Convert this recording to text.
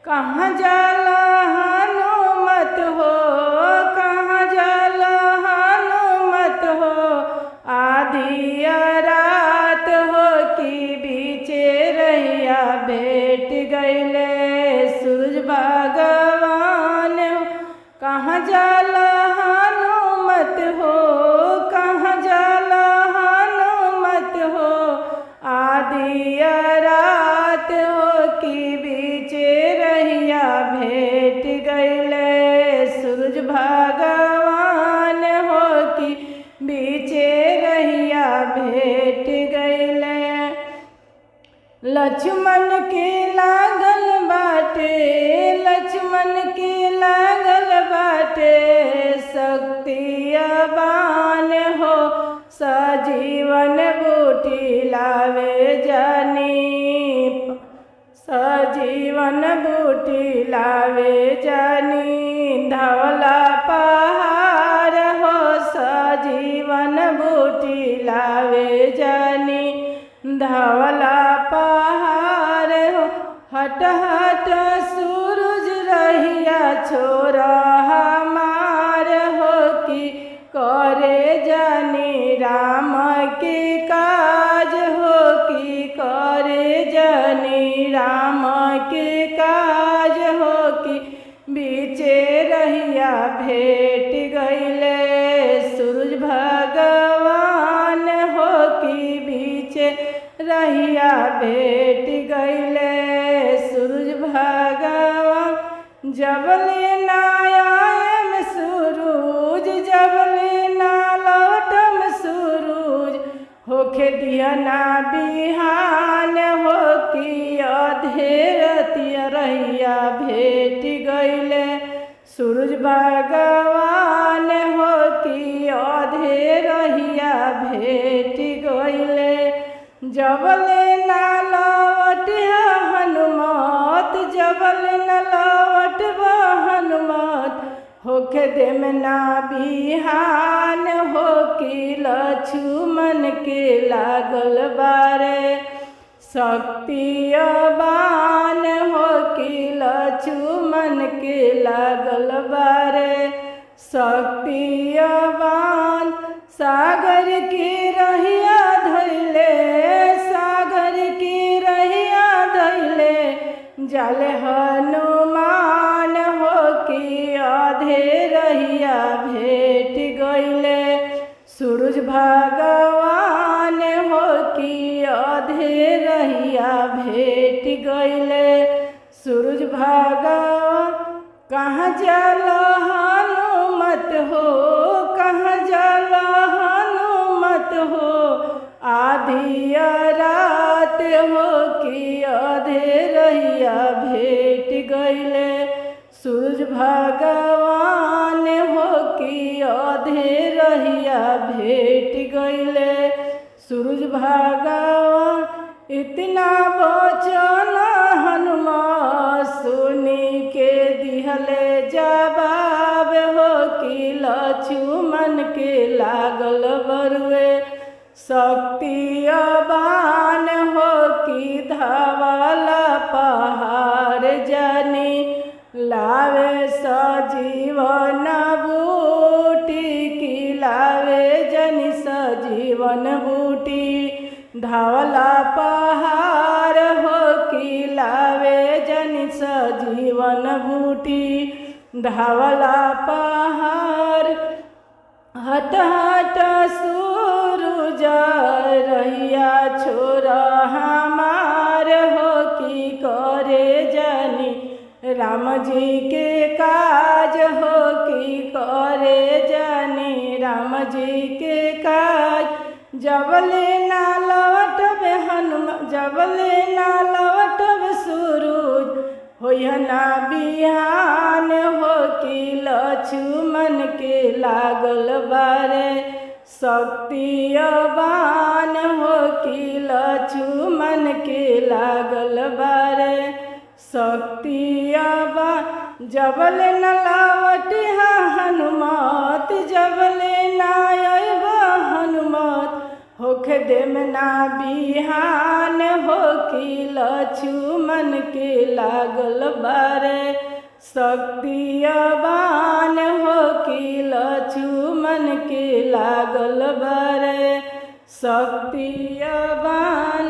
कहाँ जाला हनुमत हो, कहाँ जाला हनुमत हो, आधी रात हो कि बीचे रहिया भेट गईले सूरज भगवान हो। कहाँ जाला हनुमत हो, कहाँ जाला हनुमत हो, आधी रात हो कि बीचे रहिया भेट गईले सूरज भगवान हो कि बीचे रहिया भेट गईले। लक्ष्मण के लागल बाटे, लक्ष्मण के लागल बाटे शक्ति बान हो, सजीवन बूटी लावे जानी, सजीवन बूटी लावे जानी, धवला पहाड़ हो सजीवन बूटी लावे जानी, धवला पहाड़ हो। हट हट सूरज रहिया छोरा हमार हो कि करे जानी राम के काज हो कि करे जानी राम के काज हो कि बीचे रहिया भेट गईले सूरज भगवान हो कि बीचे रहिया भेट गईले सूरज भगवान। जबले ना आयम सूरज, जबले ना लौटम सूरज, होखे दिया ना बिहान हो कि अधेरतिया रहिया भेट गईले सूरज भगवान हो कि अधेरहिया भेट गईले। जबले ना लौट हनुमत, जबले न लौट हनुमत, होखे देम ना बिहान हो कि लक्ष्मण के लागल बारे शक्ति बान हो कि लक्ष्मण के लागल बारे शक्ति बान। सागर की रहिया धैले, सागर की रहिया धैले जाले हनुमान हो कि आधे रहिया भेट गईले सूरज भगवान हो कि आधे रहिया भेट गईले सूरज भगवान। कहाँ जाला हनुमत हो, कहाँ जाला हनुमत हो, आधी रात हो कि आधे रहिया भेट गईले सूरज भगवान हो कि आधे रहिया भेट गईले सूरज भगवान। इतना वचन हनुमान सुनी के दिहले जवाब हो कि लक्ष्मण के लागल बरुए शक्ति बान हो कि धवला पहाड़ जानी लावे सजीवन बूटी कि लावे जनी सजीवन बूटी धवला पहाड़ हो कि लावे जनी सजीवन बूटी धवला पहाड़। हट हट सूरज रहिया छोरा हमार हो कि करे जानी राम जी के काज हो कि करे जानी राम जी के काज। जबले ना लौटब हनुमान, जबले ना लौटब सूरज होय ना बिहान हो कि लक्ष्मण के लागल बारे शक्ति बान हो कि लक्ष्मण के लागल बारे शक्ति बान। जबले न लौट हनुमत, जबले ना आयब हनुमत होखे देम ना बिहान हो कि लक्ष्मण के लागल बारे शक्तियवान हो कि लक्ष्मण के लागल बारे शक्तियवान।